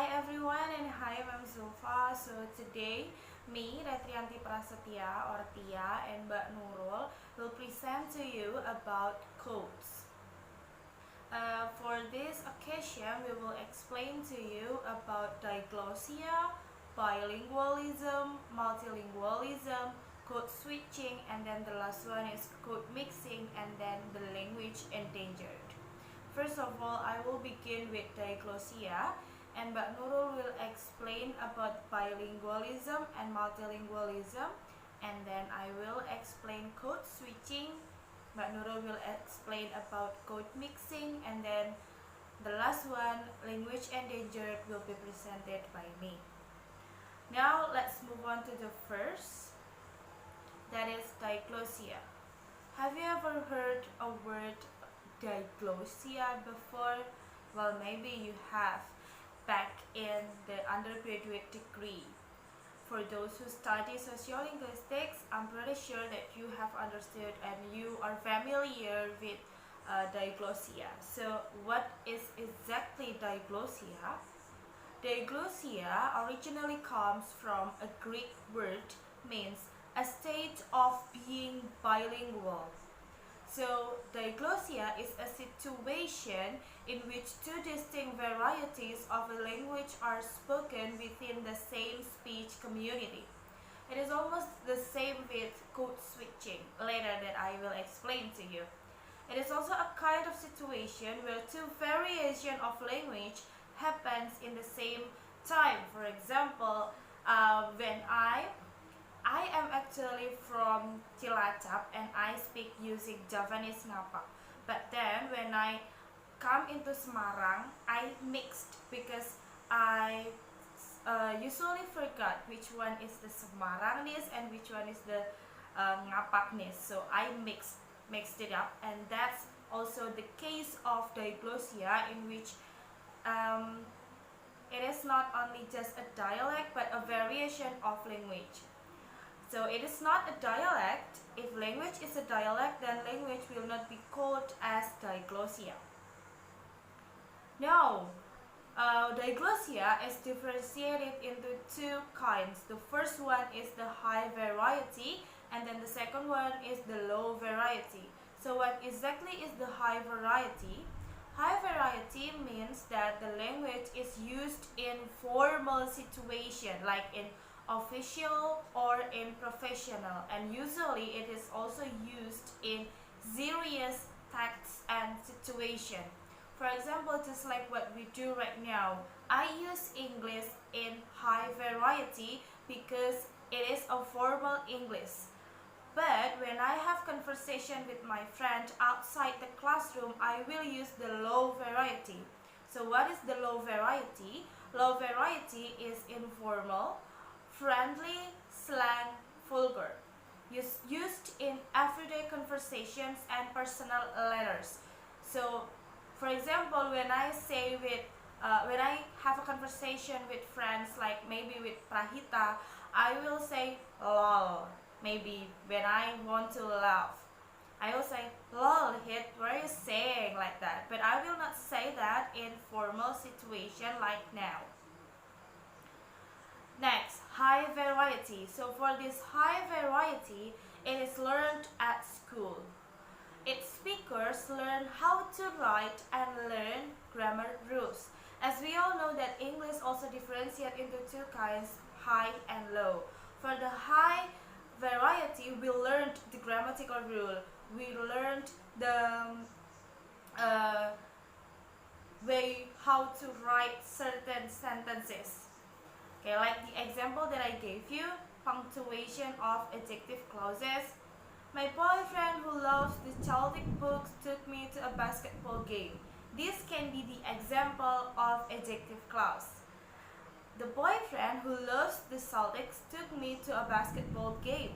Hi everyone and hi, I'm Zulfa. So today me, Retrianti Prasetya or Tya and Nurul will present to you about codes. For this occasion, we will explain to you about diglossia, bilingualism, multilingualism, code switching, and then the last one is code mixing, and then the language endangered. First of all, I will begin with diglossia, and Nurul will explain about bilingualism and multilingualism, and then I will explain code switching. Nurul will explain about code mixing, and then the last one, language endangered, will be presented by me. Now let's move on to the first, that is diglossia. Have you ever heard a word diglossia before? Well, maybe you have back in the undergraduate degree. For those who study sociolinguistics, I'm pretty sure that you have understood and you are familiar with diglossia. So what is exactly diglossia? Diglossia originally comes from a Greek word means a state of being bilingual. So diglossia is a situation in which two distinct varieties of a language are spoken within the same speech community. It is almost the same with code switching, later that I will explain to you. It is also a kind of situation where two variations of language happens in the same time. For example, when I am actually from Cilacap and I speak using Javanese Ngapa. But then when I come into Semarang, I mixed because I usually forgot which one is the Semarangness and which one is the Ngapakness. So I mixed it up, and that's also the case of diglossia, in which it is not only just a dialect but a variation of language. So it is not a dialect. If language is a dialect, then language will not be called as diglossia. Now, diglossia is differentiated into two kinds. The first one is the high variety, and then the second one is the low variety. So what exactly is the high variety? High variety means that the language is used in formal situation, like in official or in professional, and usually it is also used in serious texts and situation. For example, just like what we do right now, I use English in high variety because it is a formal English. But when I have conversation with my friend outside the classroom, I will use the low variety. So what is the low variety? Low variety is informal, friendly, slang, vulgar, used in everyday conversations and personal letters. So, for example, when I have a conversation with friends, like maybe with Prahita, I will say lol. Maybe when I want to laugh, I will say lol, hit, what are you saying, like that. But I will not say that in formal situation like now. Next, high variety. So for this high variety, it is learned at school. Its speakers learn how to write and learn grammar rules. As we all know that English also differentiates into two kinds, high and low. For the high variety, we learned the grammatical rule. We learned the way how to write certain sentences. Okay, like the example that I gave you, punctuation of adjective clauses. My boyfriend who loves the Celtic books took me to a basketball game. This can be the example of adjective clause. The boyfriend who loves the Celtics took me to a basketball game.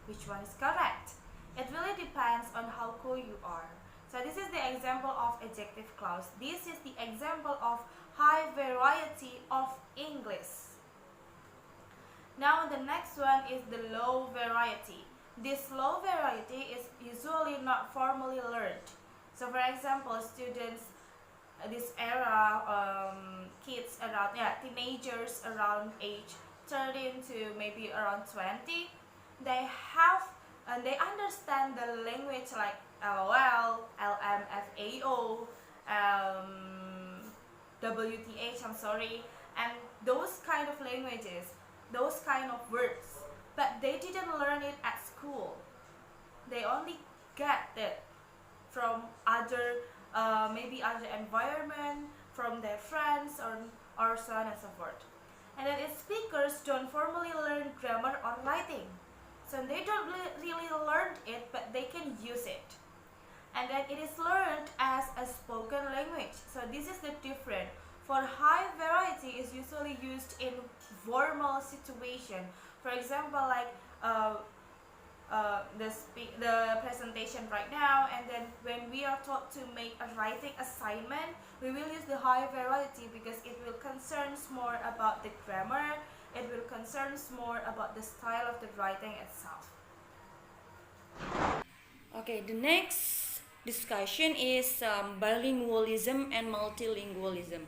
Which one is correct? It really depends on how cool you are. So this is the example of adjective clause. This is the example of high variety of English. Now the next one is the low variety. This low variety is usually not formally learned. So for example, students this era, kids around around, yeah, teenagers around age 13 to maybe around 20, they have and they understand the language like LOL, LMFAO, WTH, I'm sorry, and those kind of languages, those kind of words, but they didn't learn it at school. They only get it from other, maybe other environment, from their friends or so on and so forth. And then its speakers don't formally learn grammar or writing, so they don't really learn it, but they can use it. And then it is learned as a spoken language. So this is the difference. For high variety is usually used in formal situation. For example, like the presentation right now, and then when we are taught to make a writing assignment, we will use the high variety because it will concerns more about the grammar, it will concerns more about the style of the writing itself. Okay, the next discussion is bilingualism and multilingualism.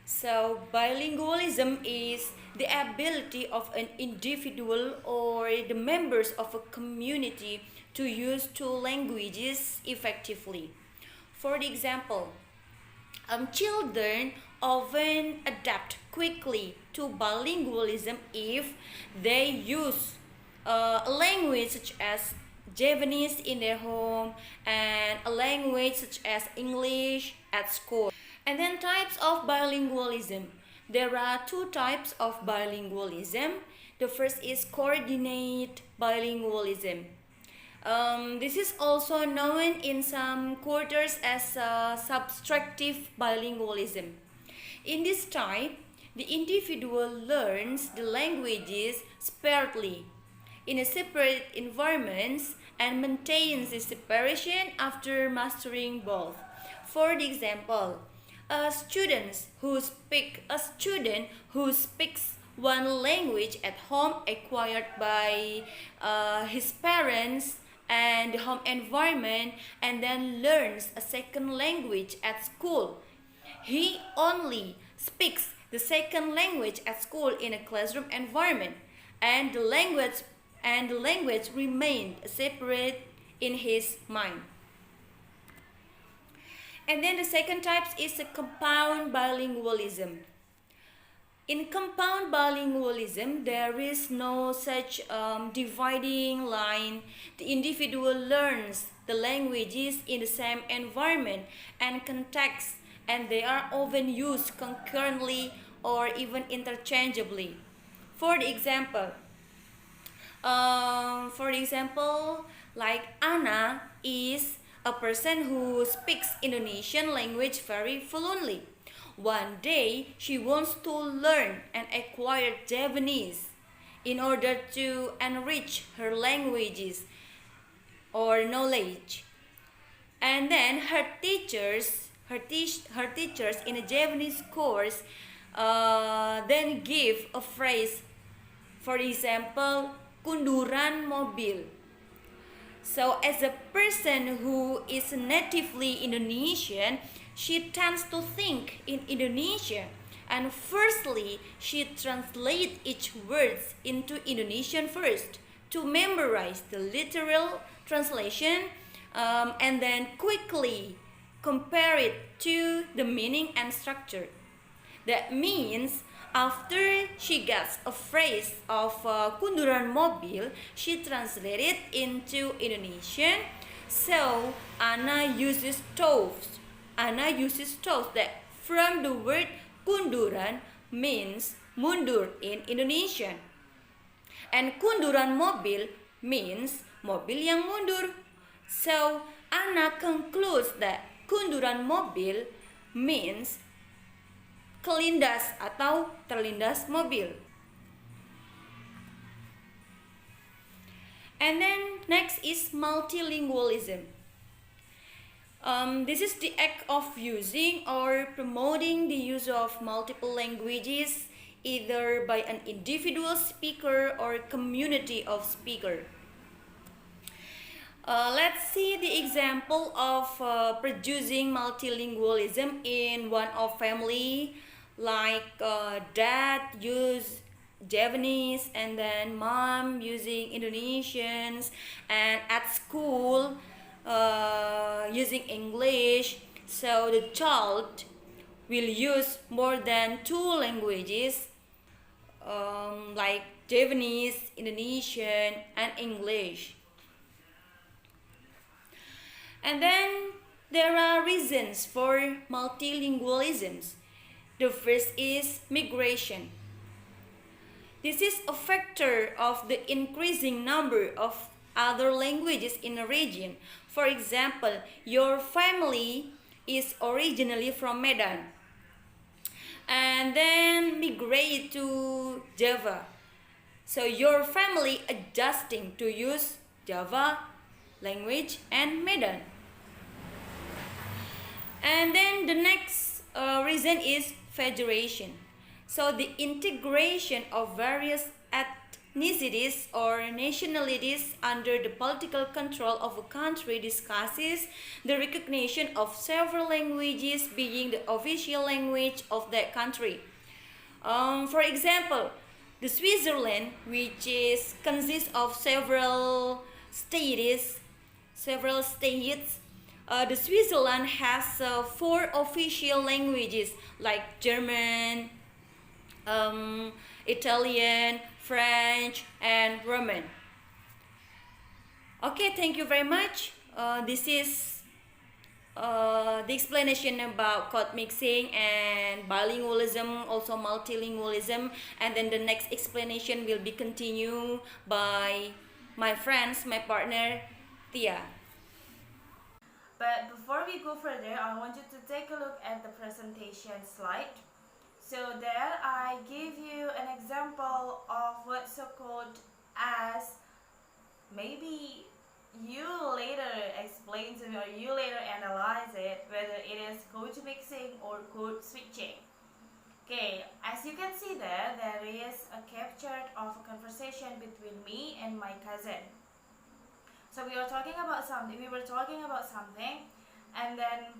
So, bilingualism is the ability of an individual or the members of a community to use two languages effectively. For example, children often adapt quickly to bilingualism if they use a language such as Japanese in their home and a language such as English at school. And then types of bilingualism. There are two types of bilingualism. The first is coordinate bilingualism. This is also known in some quarters as subtractive bilingualism. In this type, the individual learns the languages separately in a separate environments and maintains the separation after mastering both. For example, a student who speaks one language at home acquired by his parents and the home environment, and then learns a second language at school. He only speaks the second language at school in a classroom environment, and the language remained separate in his mind. And then the second type is a compound bilingualism. In compound bilingualism, there is no such dividing line. The individual learns the languages in the same environment and context, and they are often used concurrently or even interchangeably. For example, like Anna is a person who speaks Indonesian language very fluently. One day, she wants to learn and acquire Japanese in order to enrich her languages or knowledge. And then her teachers in a Japanese course then give a phrase. For example, kunduran mobil. So as a person who is natively Indonesian, she tends to think in Indonesian, and firstly she translates each word into Indonesian first to memorize the literal translation, and then quickly compare it to the meaning and structure. That means after she gets a phrase of kunduran mobil, she translates it into Indonesian. So Anna uses toes. That from the word kunduran means mundur in Indonesian. And kunduran mobil means mobil yang mundur. So Anna concludes that kunduran mobil means kelindas atau terlindas mobil. And then next is multilingualism. This is the act of using or promoting the use of multiple languages either by an individual speaker or community of speakers. Let's see the example of producing multilingualism in one of family. like dad use Japanese and then mom using Indonesians, and at school using English. So the child will use more than two languages, like Japanese, Indonesian, and English. And then there are reasons for multilingualisms. The first is migration. This is a factor of the increasing number of other languages in a region. For example, your family is originally from Medan and then migrate to Java. So your family adjusting to use Java language and Medan. And then the next reason is federation. So the integration of various ethnicities or nationalities under the political control of a country discusses the recognition of several languages being the official language of that country. For example, the Switzerland, which consists of several states. The Switzerland has four official languages like German, Italian, French, and Roman. Okay, thank you very much. This is the explanation about code mixing and bilingualism, also multilingualism, and then the next explanation will be continued by my friends, my partner, Tya. But before we go further, I want you to take a look at the presentation slide. So there I give you an example of what's so called as, maybe you later explain to me or you later analyze it whether it is code mixing or code switching. Okay, as you can see there is a capture of a conversation between me and my cousin. So we were talking about something, and then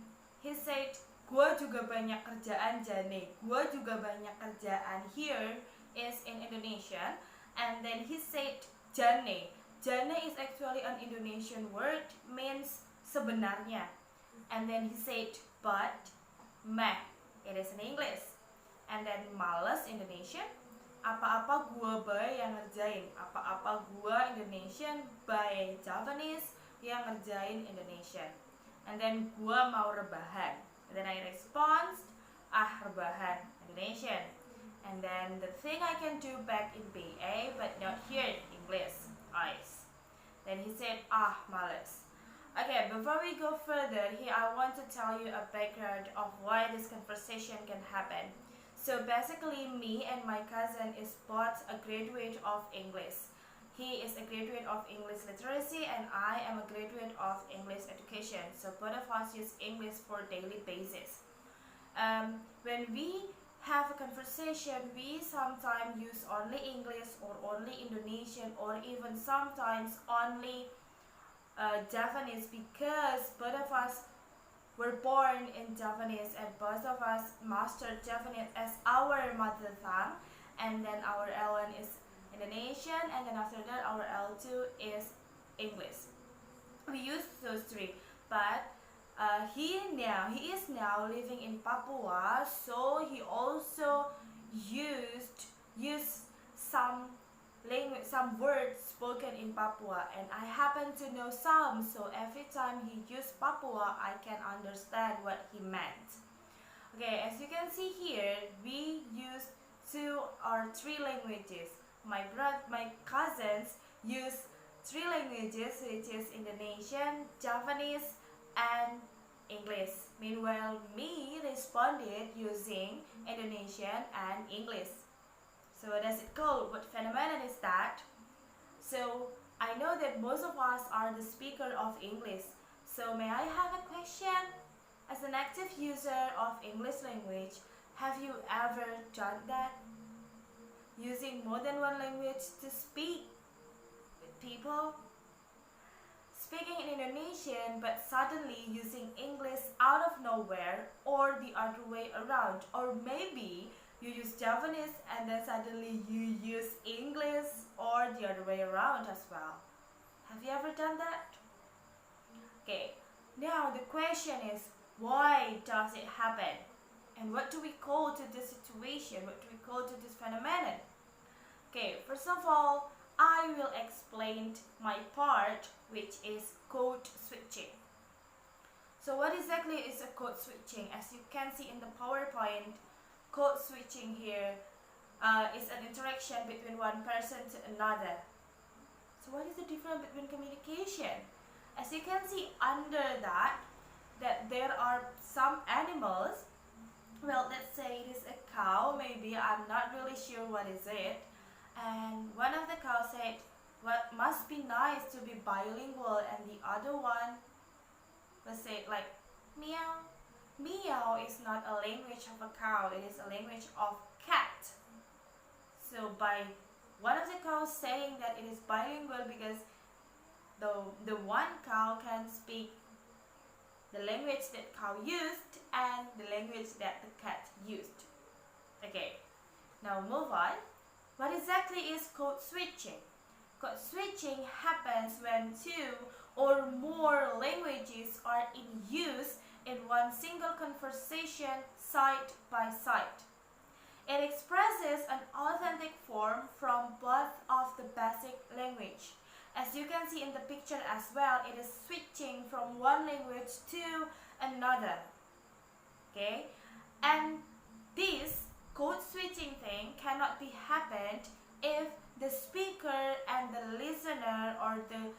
he said, gua juga banyak kerjaan Jane. Gua juga banyak kerjaan. Here is in Indonesian, and then he said Jane. Jane is actually an Indonesian word, means sebenarnya. And then he said but, meh, it is in English. And then males Indonesian, apa-apa gua bay yang ngerjain, apa-apa gua Indonesian by Japanese yang ngerjain Indonesian. And then gua mau rebahan. And then I respond, rebahan Indonesian. And then the thing I can do back in BA but not here in English, eyes. Then he said, males. Okay, before we go further, here I want to tell you a background of why this conversation can happen. So basically, me and my cousin is both a graduate of English. He is a graduate of English literacy and I am a graduate of English education. So both of us use English for daily basis. When we have a conversation, we sometimes use only English or only Indonesian or even sometimes only Japanese, because both of us were born in Japanese and both of us mastered Japanese as our mother tongue, and then our L1 is Indonesian, and then after that our L2 is English. We use those three, but he is now living in Papua, so he also used some language, some words spoken in Papua, and I happen to know some, so every time he used Papua I can understand what he meant. Okay, as you can see here, we use 2 or 3 languages. My cousins use 3 languages, which is Indonesian, Japanese, and English. Meanwhile, me responded using Indonesian and English. So what does it call? What phenomenon is that? So I know that most of us are the speaker of English. So may I have a question? As an active user of English language, have you ever done that? Using more than one language to speak with people? speaking in Indonesian but suddenly using English out of nowhere, or the other way around. Or maybe you use Japanese and then suddenly you use English, or the other way around as well. Have you ever done that? Okay, now the question is, why does it happen? And what do we call to this situation? What do we call to this phenomenon? Okay, first of all, I will explain my part, which is code switching. So what exactly is a code switching? As you can see in the PowerPoint, code switching here is an interaction between one person to another. So what is the difference between communication? As you can see under that there are some animals. Well, let's say it is a cow, maybe, I'm not really sure what is it. And one of the cows said, "What must be nice to be bilingual," and the other one was said like, "Meow." Meow is not a language of a cow, it is a language of cat. So by one of the cows saying that it is bilingual because the one cow can speak the language that cow used and the language that the cat used. Okay, now move on. What exactly is code switching? Code switching happens when two or more languages are in use in one single conversation side by side. It expresses an authentic form from both of the basic language. As you can see in the picture as well, it is switching from one language to another. Okay, and this code switching thing cannot be happened if the speaker and the listener or the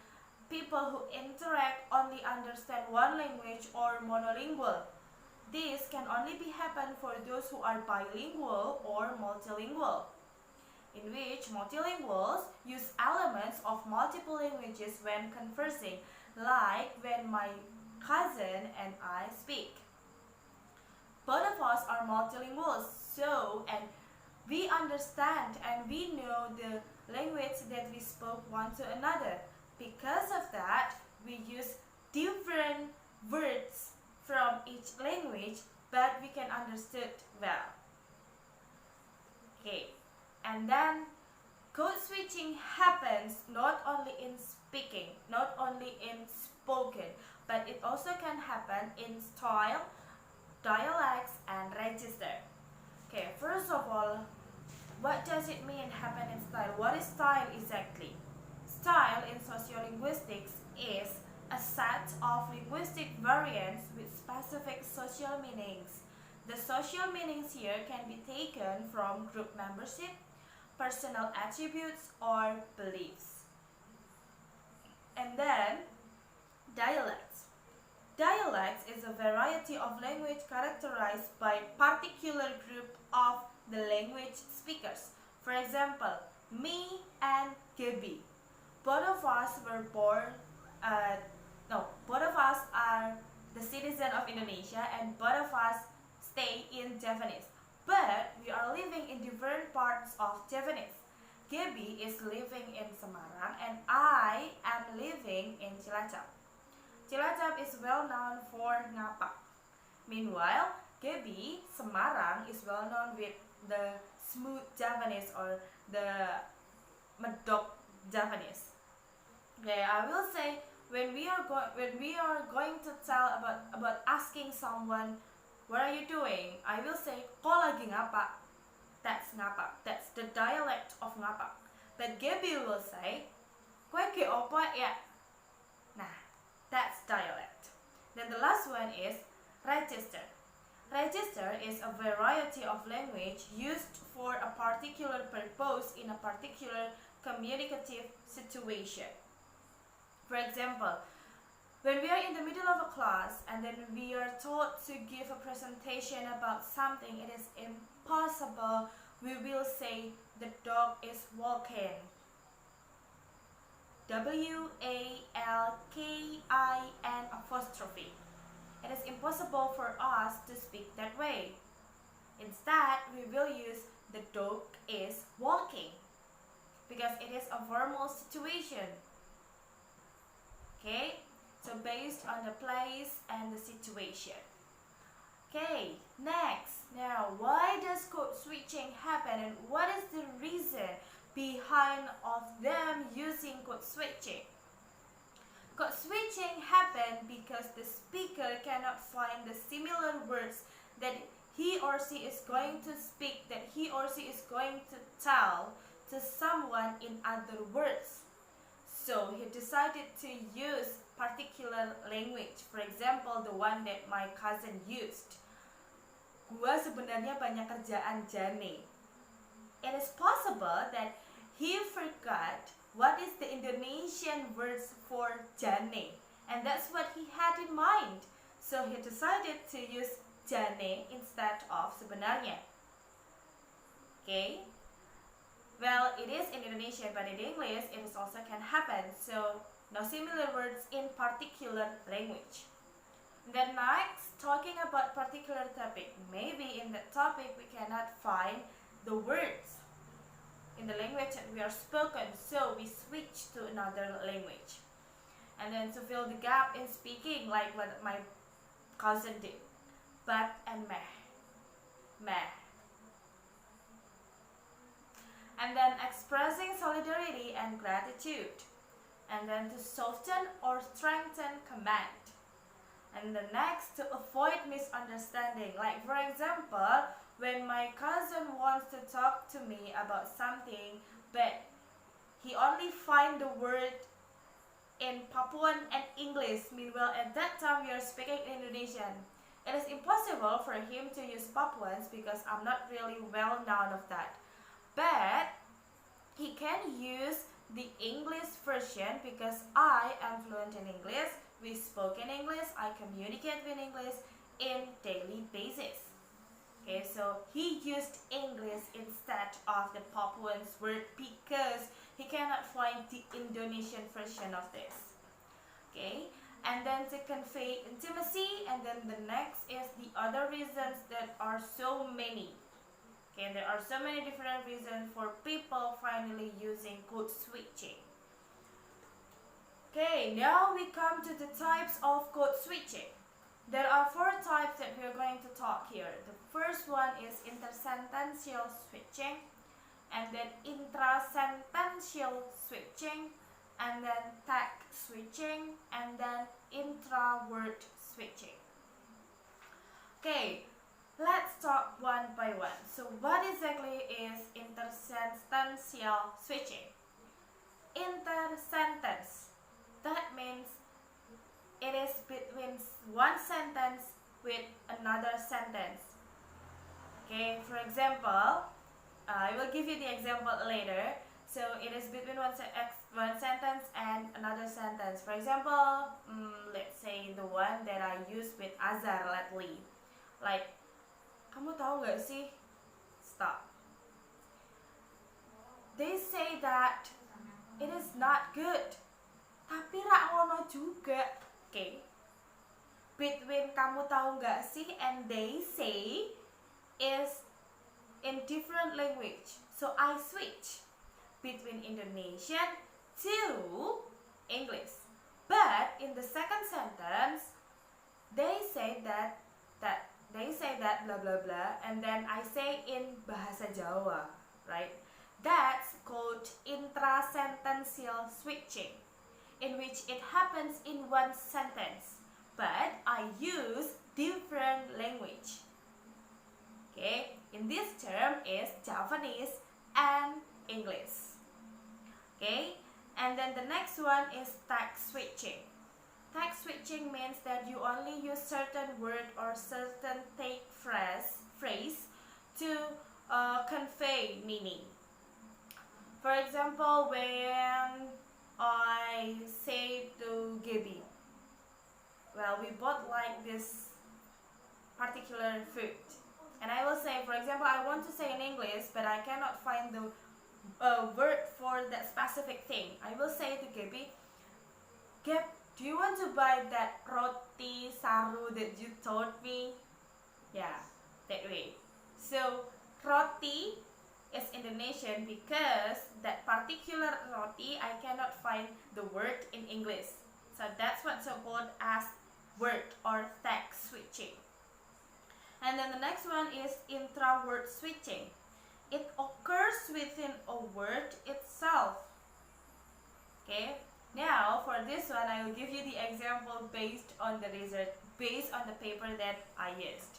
people who interact only understand one language or monolingual. This can only be happen for those who are bilingual or multilingual, in which multilinguals use elements of multiple languages when conversing, like when my cousin and I speak. Both of us are multilinguals, and we understand and we know the language that we spoke one to another. Because of that, we use different words from each language, but we can understand well. Okay, and then code switching happens not only in speaking, not only in spoken, but it also can happen in style, dialects, and register. Okay, first of all, what does it mean happen in style? What is style exactly? Style in sociolinguistics is a set of linguistic variants with specific social meanings. The social meanings here can be taken from group membership, personal attributes, or beliefs. And then, dialects. Dialects is a variety of language characterized by particular group of the language speakers. For example, me and Gaby. Both of us were born, both of us are the citizen of Indonesia and both of us stay in Japanese. But we are living in different parts of Japanese. Gaby is living in Semarang and I am living in Cilacap. Cilacap is well known for ngapak. Meanwhile, Gaby, Semarang is well known with the smooth Japanese or the medok Japanese. Okay, I will say when we are going to tell about asking someone, "What are you doing?" I will say, "Ko lagi ngapak." That's ngapak. That's the dialect of ngapak. But Gaby will say, "Kowe ge opo ya?" Nah, that's dialect. Then the last one is register. Register is a variety of language used for a particular purpose in a particular communicative situation. For example, when we are in the middle of a class and then we are told to give a presentation about something, it is impossible. We will say the dog is walking. WALKIN apostrophe. It is impossible for us to speak that way. Instead, we will use the dog is walking because it is a formal situation. Okay, So based on the place and the situation. Okay, next. Now, why does code switching happen and what is the reason behind of them using code switching? Code switching happens because the speaker cannot find the similar words that he or she is going to speak, that he or she is going to tell to someone in other words. So he decided to use particular language. For example, the one that my cousin used. Gua sebenarnya banyak kerjaan Jane. It is possible that he forgot what is the Indonesian words for Jane, and that's what he had in mind. So he decided to use Jane instead of sebenarnya. Okay. Well, it is in Indonesian, but in English it is also can happen. So no similar words in particular language. Then next, talking about particular topic. Maybe in that topic we cannot find the words in the language that we are spoken, so we switch to another language. And then to fill the gap in speaking, like what my cousin did. But and meh. Meh. And then expressing solidarity and gratitude. And then to soften or strengthen command. And the next, to avoid misunderstanding. Like for example, when my cousin wants to talk to me about something, but he only find the word in Papuan and English. Meanwhile, at that time we are speaking Indonesian. It is impossible for him to use Papuans because I'm not really well known of that. But he can use the English version because I am fluent in English. We spoke in English. I communicate with English in daily basis. Okay, so he used English instead of the Papuan's word because he cannot find the Indonesian version of this. Okay, and then to convey intimacy, and then the next is the other reasons that are so many. Okay, there are so many different reasons for people finally using code switching. Okay, now we come to the types of code switching. There are 4 types that we are going to talk here. The first one is intersentential switching, and then intrasentential switching, and then tag switching, and then intra-word switching. Okay, let's talk one by one. So what exactly is intersentential switching? Intersentence, that means it is between one sentence with another sentence. Okay, for example, I will give you the example later. So it is between one sentence and another sentence. For example, let's say the one that I use with Azhar lately. Like, kamu tahu gak sih? Stop. They say that it is not good. Tapi rak ngono juga. Okay. Between kamu tahu gak sih and they say is in different language. So I switch between Indonesian to English. But in the second sentence, they say that blah blah blah, and then I say in bahasa Jawa, right? That's called intrasentential switching, in which it happens in one sentence, but I use different language. Okay, in this term is Japanese and English. Okay, and then the next one is tag switching. Tag switching means that you only use certain word or certain phrase to convey meaning. For example, when I say to Gaby, well, we both like this particular food, and I will say, for example, I want to say in English, but I cannot find the word for that specific thing. I will say to Gaby, Gab, do you want to buy that roti saru that you told me? Yeah, that way. So roti is Indonesian because that particular roti I cannot find the word in English. So that's what's so-called as word or text switching. And then the next one is intra-word switching. It occurs within a word itself. Okay, now for this one I will give you the example based on the paper that I used.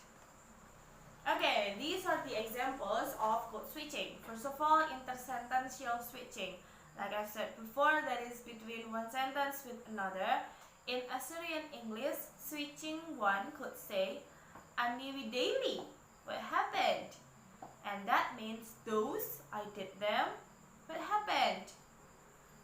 Okay, these are the examples of code switching. First of all, intersentential switching. Like I said before, that is between one sentence with another. In Assyrian English, switching one could say, Aniwi daily, what happened? And that means those, I did them, what happened?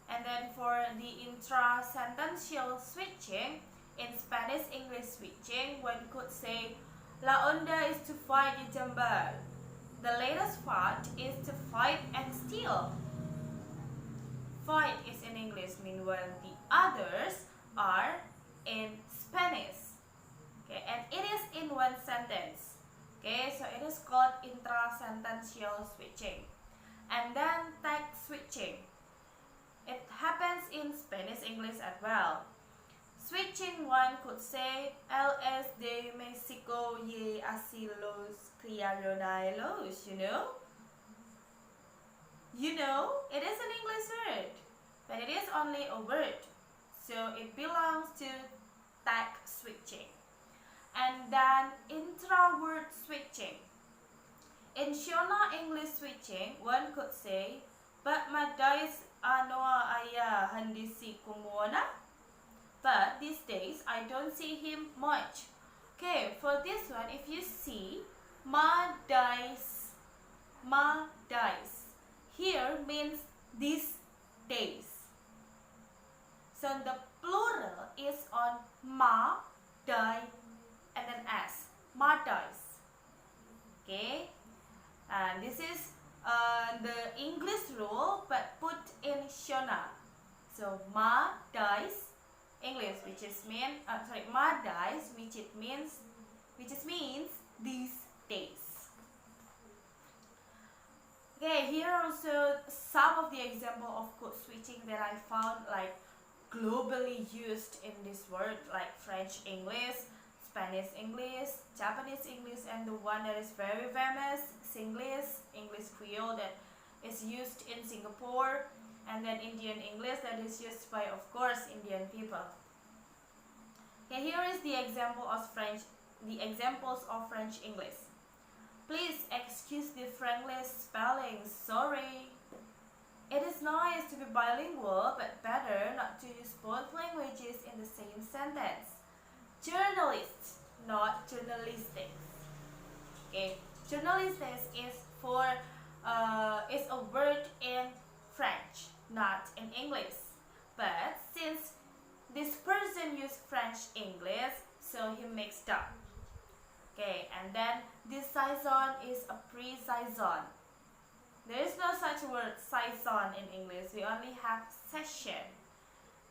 And then for the intrasentential switching, in Spanish English switching, one could say, La onda is to fight di Jember. The latest part is to fight and steal. Fight is in English, meanwhile the others are in Spanish. Okay, and it is in one sentence. Okay, so it is called intrasentential switching. And then text switching. It happens in Spanish English as well. Switching one could say, Él es de México y así los criaron a ellos, you know? You know, it is an English word, but it is only a word. So it belongs to text switching. And then intra-word switching. In Shona English switching, one could say, But madais anoa aya handisi kumona. But these days, I don't see him much. Okay, for this one, if you see, ma dies, here means these days. So the plural is on ma, die, and then s, ma dies. Okay, and this is the English rule, but put in Shona. So ma dies. English, which is ma dies, which means these days. Okay, here are also some of the example of code switching that I found like globally used in this word, like French English, Spanish English, Japanese English, and the one that is very famous, Singlish, English Creole, that is used in Singapore. And then Indian English, that is used by, of course, Indian people. Okay, here is the examples of French English. Please excuse the Franglish spelling, sorry. It is nice to be bilingual, but better not to use both languages in the same sentence. Journalists, not journalistics. Okay, journalistics is a word in French, not in English. But since this person used French English, so he mixed up. Okay, and then this saison is a pre-saison. There is no such word saison in English. We only have session.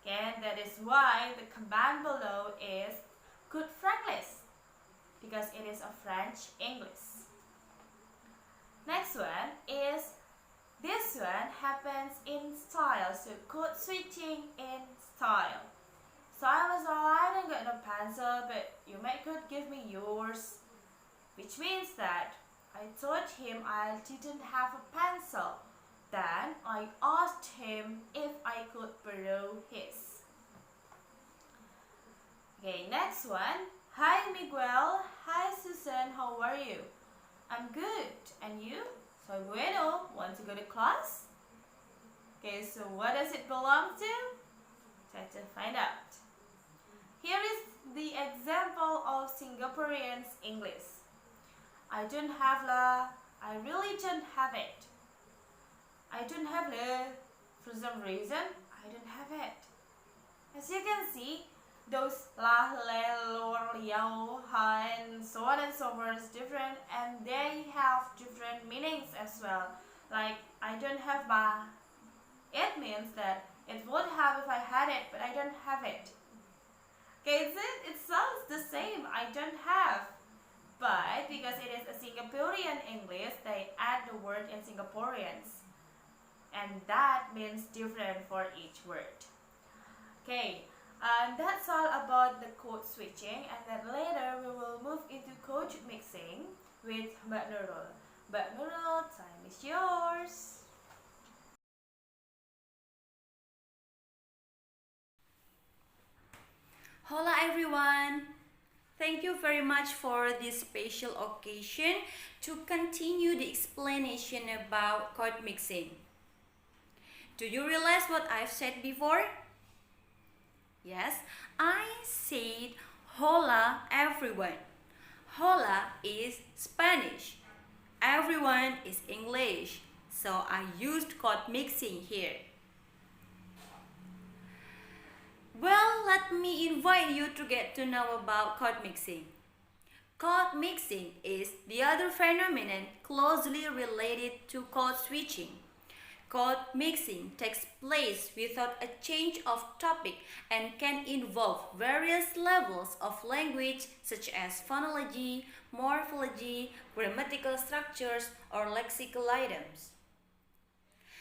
Okay, and that is why the command below is good Franglish, because it is a French English. Next one is, this one happens in style, so code switching in style. Style is all, I don't got no pencil, but you could give me yours. Which means that I told him I didn't have a pencil. Then I asked him if I could borrow his. Okay, next one. Hi Miguel, hi Susan, how are you? I'm good, and you? Soy bueno, want to go to class? Okay, so what does it belong to? Try to find out. Here is the example of Singaporean's English. I don't have la, I really don't have it. I don't have le, for some reason, I don't have it. As you can see, those la, le, lo, liao, ha, and so on and so forth is different, and they have different meanings as well. Like, I don't have ma. It means that it would have if I had it, but I don't have it. Okay, it sounds the same, I don't have. But because it is a Singaporean English, they add the word in Singaporeans. And that means different for each word. Okay, And that's all about the code switching, and then later we will move into code mixing with Mbak Nurul. Mbak Nurul, time is yours. Hola everyone! Thank you very much for this special occasion to continue the explanation about chord mixing. Do you realize what I've said before? Yes, I said hola everyone. Hola is Spanish. Everyone is English. So I used chord mixing here. Well, let me invite you to get to know about chord mixing. Chord mixing is the other phenomenon closely related to chord switching. Chord mixing takes place without a change of topic and can involve various levels of language such as phonology, morphology, grammatical structures, or lexical items.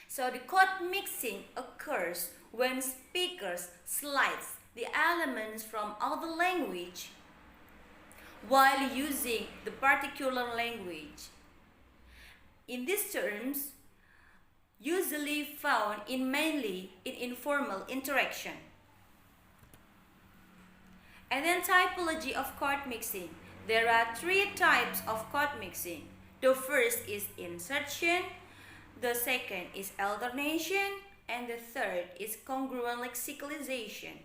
So the chord mixing occurs when speakers slice the elements from other language while using the particular language. In these terms, usually found mainly in informal interaction. And then typology of chord mixing. There are three types of chord mixing. The first is insertion, the second is alternation, and the third is congruent lexicalization.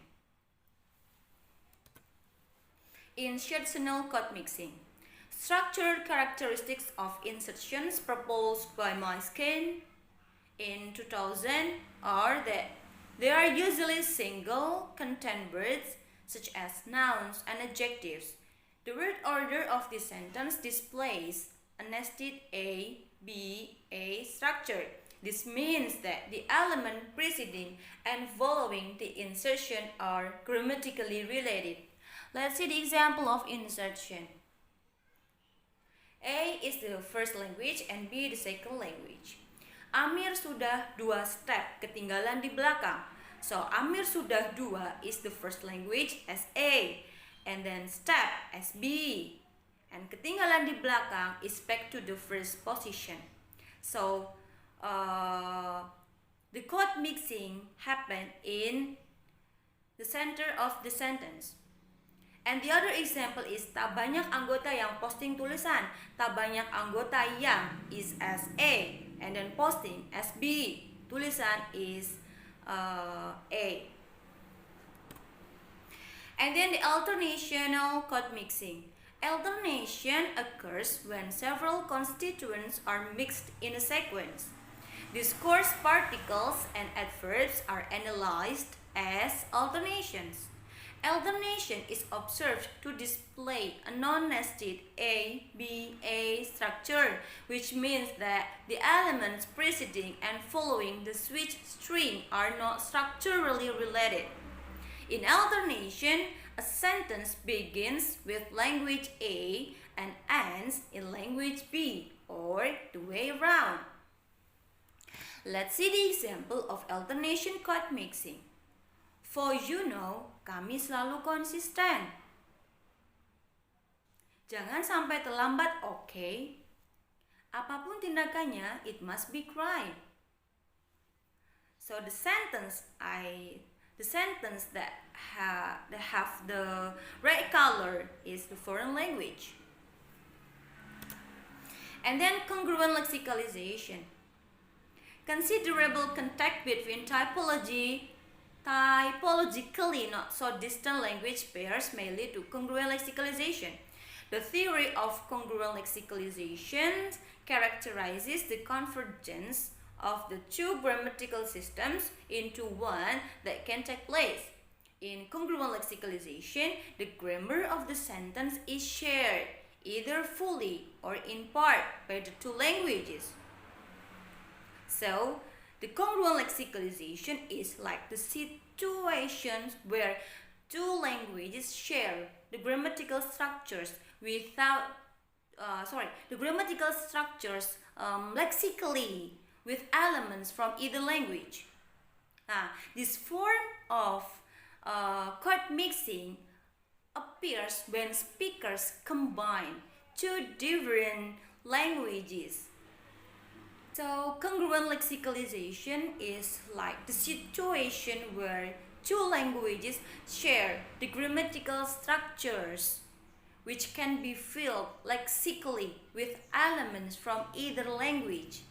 Insertional chord mixing. Structural characteristics of insertions proposed by Myskin in 2000 are that they are usually single content words such as nouns and adjectives. The word order of the sentence displays a nested A, B, A structure. This means that the element preceding and following the insertion are grammatically related. Let's see the example of insertion. A is the first language and B the second language. Amir sudah 2 step ketinggalan di belakang. So Amir sudah 2 is the first language as A, and then step as B, and ketinggalan di belakang is back to the first position. So the chord mixing happened in the center of the sentence. And the other example is tak banyak anggota yang posting tulisan. Tak banyak anggota yang is as A, and then posting as B. Tulisan is A. And then the alternational chord mixing. Alternation occurs when several constituents are mixed in a sequence. These coarse particles and adverbs are analyzed as alternations. Alternation is observed to display a non-nested A, B, A structure, which means that the elements preceding and following the switch string are not structurally related. In alternation, a sentence begins with language A and ends in language B, or the way around. Let's see the example of alternation chord mixing. For you know, kami selalu konsisten. Jangan sampai terlambat, okay? Apapun tindakannya, it must be crime. So the sentence that have the red color is the foreign language. And then congruent lexicalization. Considerable contact between typologically not so distant language pairs may lead to congruent lexicalization. The theory of congruent lexicalization characterizes the convergence of the two grammatical systems into one that can take place. In congruent lexicalization, the grammar of the sentence is shared either fully or in part by the two languages. So, the congruent lexicalization is like the situations where two languages share the grammatical structures lexically with elements from either language. This form of chord mixing appears when speakers combine two different languages. So, congruent lexicalization is like the situation where two languages share the grammatical structures, which can be filled lexically with elements from either language.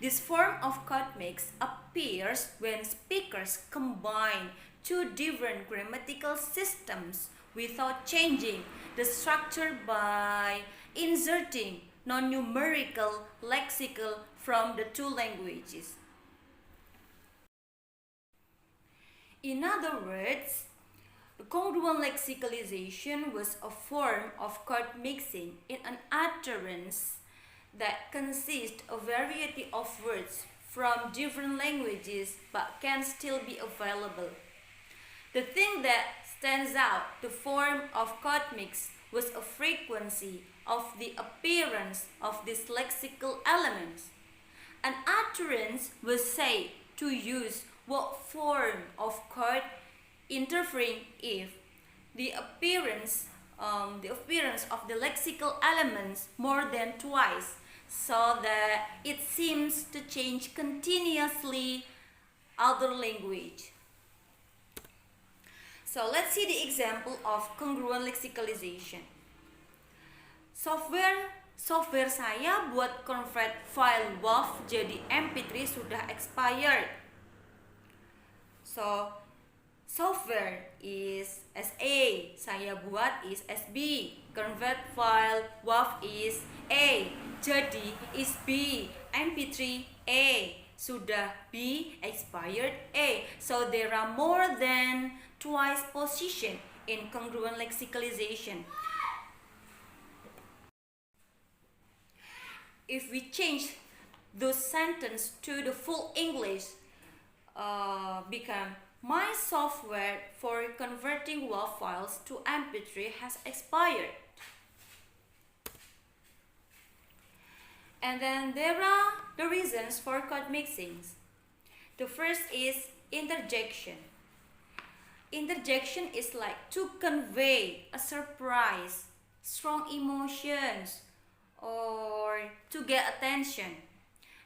This form of chord mix appears when speakers combine two different grammatical systems without changing the structure by inserting non-numerical lexical from the two languages. In other words, congruent lexicalization was a form of chord mixing in an utterance that consists of a variety of words from different languages but can still be available. The thing that stands out, the form of chord mix, was a frequency of the appearance of these lexical elements. An utterance was said to use what form of chord interfering if the appearance of the lexical elements more than twice, so that it seems to change continuously other language. So let's see the example of congruent lexicalization. Software saya buat convert file WAV jadi MP3 sudah expired. So software is SA, saya buat is SB, convert file WAV is A, jadi is B, MP3 A, sudah B, expired A. So there are more than twice position in congruent lexicalization. If we change those sentences to the full English, become my software for converting WAV files to MP3 has expired. And then there are the reasons for chord mixings. The first is interjection. Interjection is like to convey a surprise, strong emotions, or to get attention.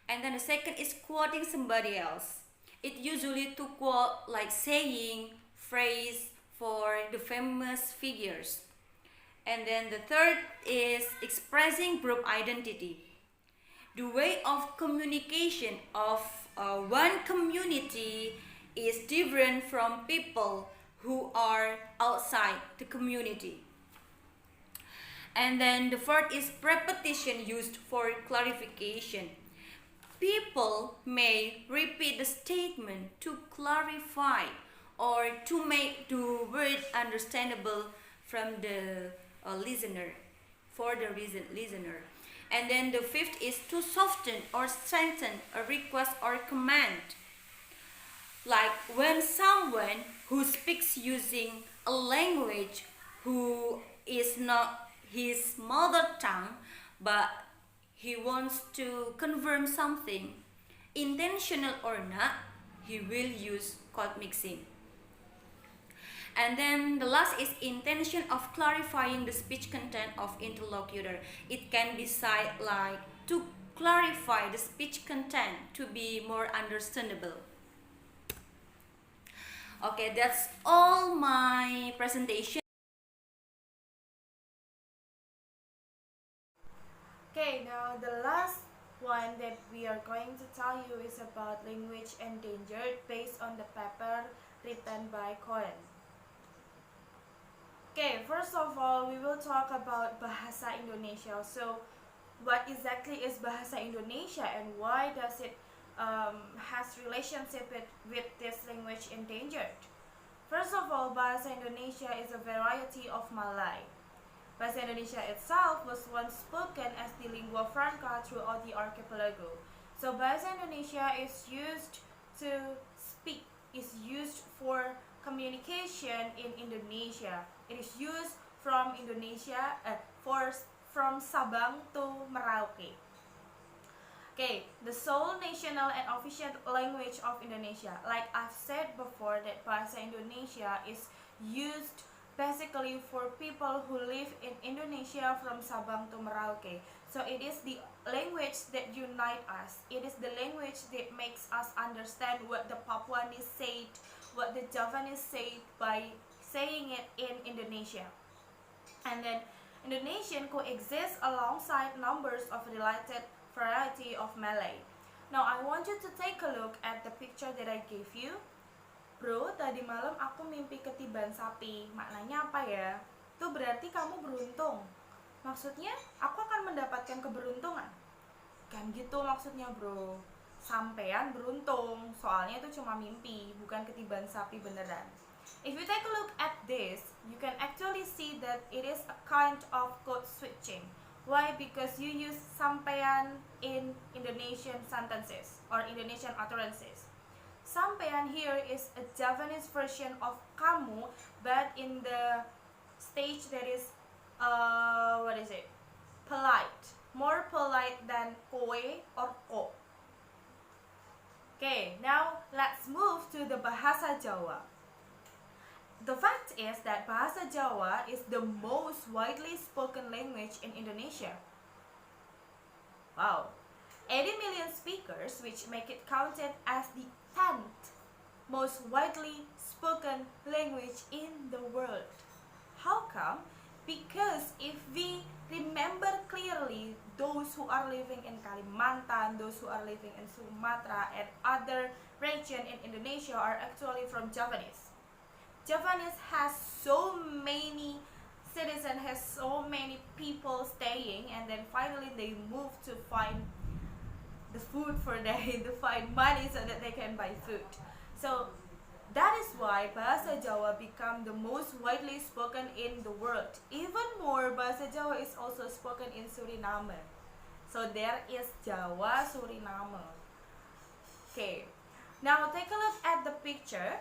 And then the second is quoting somebody else. It usually to quote like saying, phrase for the famous figures. And then the third is expressing group identity. The way of communication of one community is different from people who are outside the community. And then the fourth is repetition used for clarification. People may repeat the statement to clarify or to make the word understandable from the listener, for the listener. And then the fifth is to soften or strengthen a request or command. Like when someone who speaks using a language who is not his mother tongue, but he wants to confirm something, intentional or not, he will use chord mixing. And then the last is intention of clarifying the speech content of interlocutor. It can be said like to clarify the speech content to be more understandable. Okay, that's all my presentation. Okay, now the last one that we are going to tell you is about language endangered based on the paper written by Cohen. Okay, first of all, we will talk about Bahasa Indonesia. So, what exactly is Bahasa Indonesia and why does it has relationship with this language endangered? First of all, Bahasa Indonesia is a variety of Malay. Bahasa Indonesia itself was once spoken as the lingua franca throughout the archipelago. So Bahasa Indonesia is used to speak, is used for communication in Indonesia. It is used from Indonesia, from Sabang to Merauke. Okay, the sole national and official language of Indonesia. Like I've said before, that Bahasa Indonesia is used basically for people who live in Indonesia from Sabang to Merauke. So it is the language that unites us. It is the language that makes us understand what the Papuanese said, what the Javanese said by saying it in Indonesia. And then Indonesian coexists alongside numbers of related variety of Malay. Now I want you to take a look at the picture that I gave you. Bro, tadi malam aku mimpi ketiban sapi. Maknanya apa ya? Itu berarti kamu beruntung. Maksudnya aku akan mendapatkan keberuntungan. Kan gitu maksudnya, bro. Sampean beruntung, soalnya itu cuma mimpi, bukan ketiban sapi beneran. If you take a look at this, you can actually see that it is a kind of code switching. Why? Because you use sampean in Indonesian sentences or Indonesian utterances. Sampean here is a Javanese version of kamu, but in the stage that is, polite. More polite than koe or ko. Okay, now let's move to the Bahasa Jawa. The fact is that Bahasa Jawa is the most widely spoken language in Indonesia. Wow. 80 million speakers, which make it counted as the 10th most widely spoken language in the world. How come? Because if we remember clearly, those who are living in Kalimantan, those who are living in Sumatra and other region in Indonesia are actually from Javanese. Javanese has so many citizens, has so many people staying, and then finally they move to find the food for them, to find money so that they can buy food. So that is why Bahasa Jawa become the most widely spoken in the world. Even more, Bahasa Jawa is also spoken in Suriname. So there is Jawa Suriname. Okay, now take a look at the picture.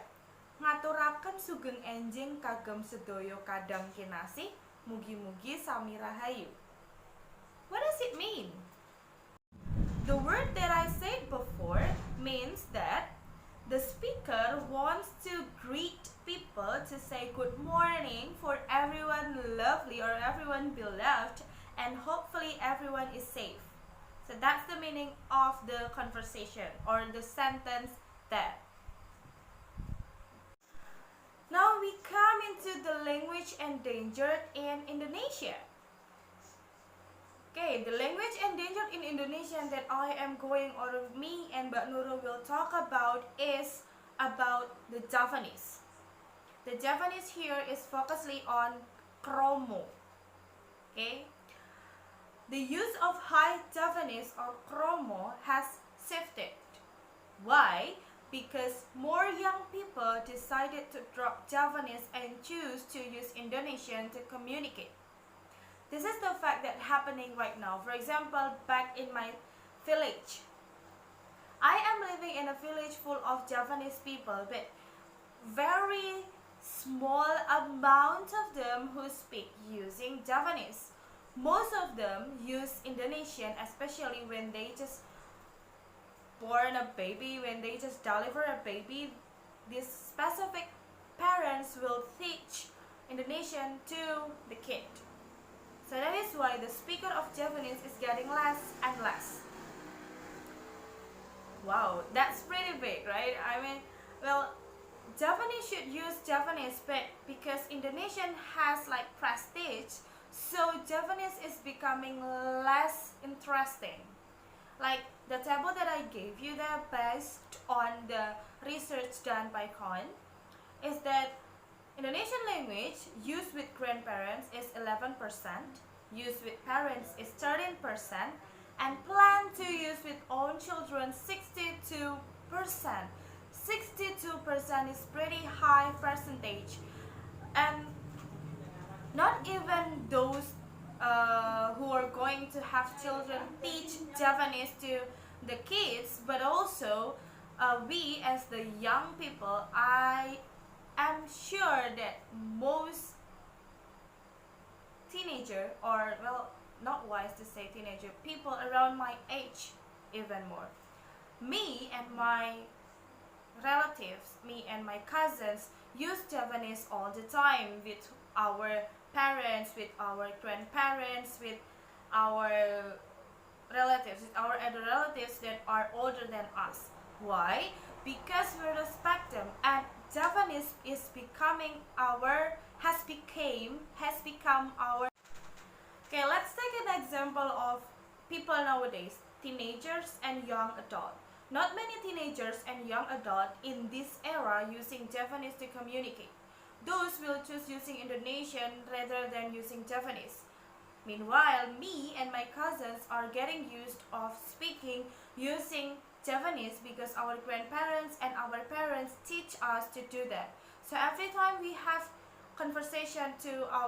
Ngaturaken sugeng enjing kagem sedoyo kadang kinasih, mugi-mugi sami rahayu. What does it mean? The word that I said before means that the speaker wants to greet people, to say good morning for everyone lovely or everyone beloved, and hopefully everyone is safe. So that's the meaning of the conversation or the sentence there. Now we come into the language endangered in Indonesia. Okay, the language endangered in Indonesia that I am going, or me and Mbak Nurul will talk about, is about the Javanese. The Javanese here is focusly on kromo. Okay, the use of high Javanese or kromo has shifted. Why? Because more young people decided to drop Javanese and choose to use Indonesian to communicate. This is the fact that happening right now. For example, back in my village, I am living in a village full of Javanese people, but very small amount of them who speak using Javanese. Most of them use Indonesian, especially when they just born a baby, when they just deliver a baby. These specific parents will teach Indonesian to the kid. So that is why the speaker of Javanese is getting less and less. Wow, that's pretty big, right? I mean, well, Javanese should use Javanese, but because Indonesian has like prestige, so Javanese is becoming less interesting. Like the table that I gave you there, based on the research done by Khan, is that Indonesian language used with grandparents is 11%, used with parents is 13%, and planned to use with own children 62%. 62% is pretty high percentage, and not even those who are going to have children teach Javanese to the kids, but also we as the young people. I am sure that most teenager, or well, not wise to say teenager, people around my age even more. Me and my relatives, me and my cousins use Javanese all the time with our parents, with our grandparents, with our relatives, with our other relatives that are older than us. Why? Because we respect them, and Javanese is has become our. Okay, let's take an example of people nowadays, teenagers and young adult. Not many teenagers and young adult in this era using Javanese to communicate. Those will choose using Indonesian rather than using Javanese. Meanwhile, me and my cousins are getting used of speaking using Javanese because our grandparents and our parents teach us to do that. So every time we have conversation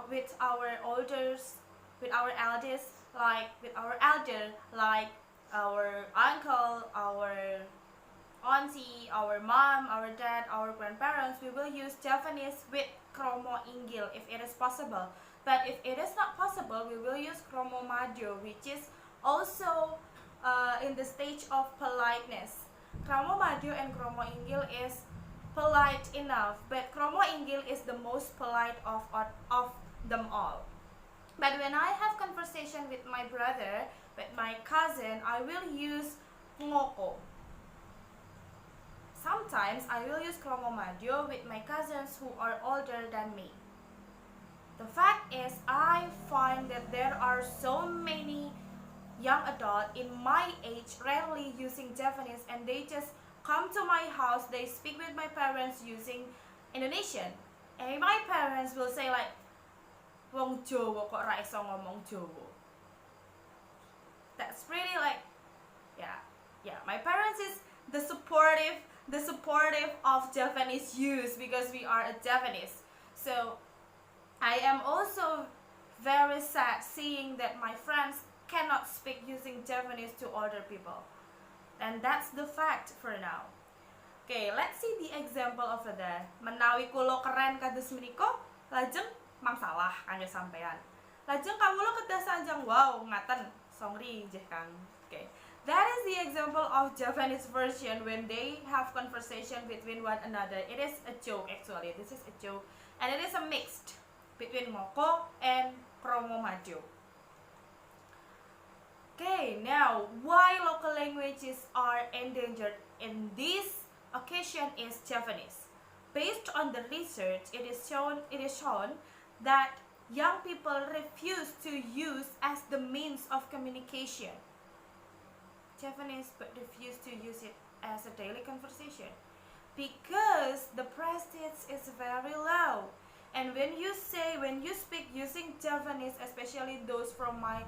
with our elders, with our elders, like our uncle, our auntie, our mom, our dad, our grandparents, we will use Javanese with kromo inggil if it is possible. But if it is not possible, we will use kromo madio, which is also in the stage of politeness. Kromo madio and kromo inggil is polite enough, but kromo inggil is the most polite of them all. But when I have conversation with my brother, with my cousin, I will use ngoko. Sometimes I will use kromo madio with my cousins who are older than me. The fact is, I find that there are so many young adults in my age rarely using Javanese, and they just come to my house, they speak with my parents using Indonesian. And my parents will say like, wong Jawa kok ra iso ngomong Jawa. That's pretty like, yeah. My parents is the supportive of Javanese use because we are a Javanese. So I am also very sad seeing that my friends cannot speak using Javanese to older people. And that's the fact for now. Okay, let's see the example over there. Menawi kulo keren kados menika, lajeng mangsalah kangge sampean. Lajeng kawula kedah sanjang wow ngaten songri nggih Kang. Okay. That is the example of Javanese version when they have conversation between one another. It is a joke actually. This is a joke, and it is a mixed between ngoko and kromo madio. Okay, now why local languages are endangered in this occasion is Javanese. Based on the research, it is shown that young people refuse to use as the means of communication Javanese, but refuse to use it as a daily conversation because the prestige is very low. And when you speak using Javanese, especially those from my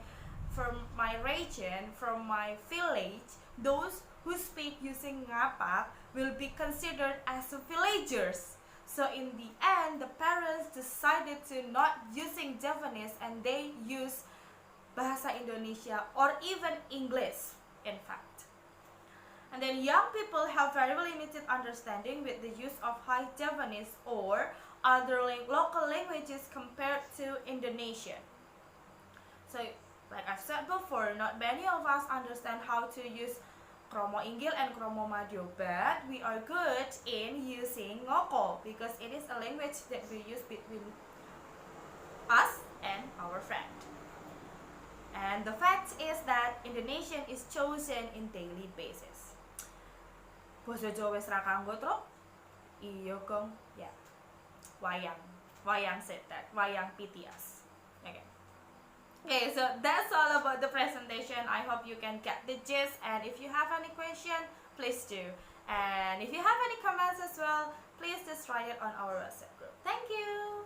region, from my village, those who speak using ngapa will be considered as villagers. So in the end, the parents decided to not using Javanese and they use Bahasa Indonesia or even English, in fact. And then young people have very limited understanding with the use of High Javanese or other local languages compared to Indonesian. So, like I've said before, not many of us understand how to use kromo inggil and kromo madio, but we are good in using ngoko because it is a language that we use between us and our friend. And the fact is that Indonesian is chosen in daily basis. Basa Jawa wis ra kanggo truk? Iya, Gong. Ya. Wayang said that. Wayang pitias. Okay, so that's all about the presentation. I hope you can get the gist, and if you have any question, please do. And if you have any comments as well, please just write it on our WhatsApp group. Thank you!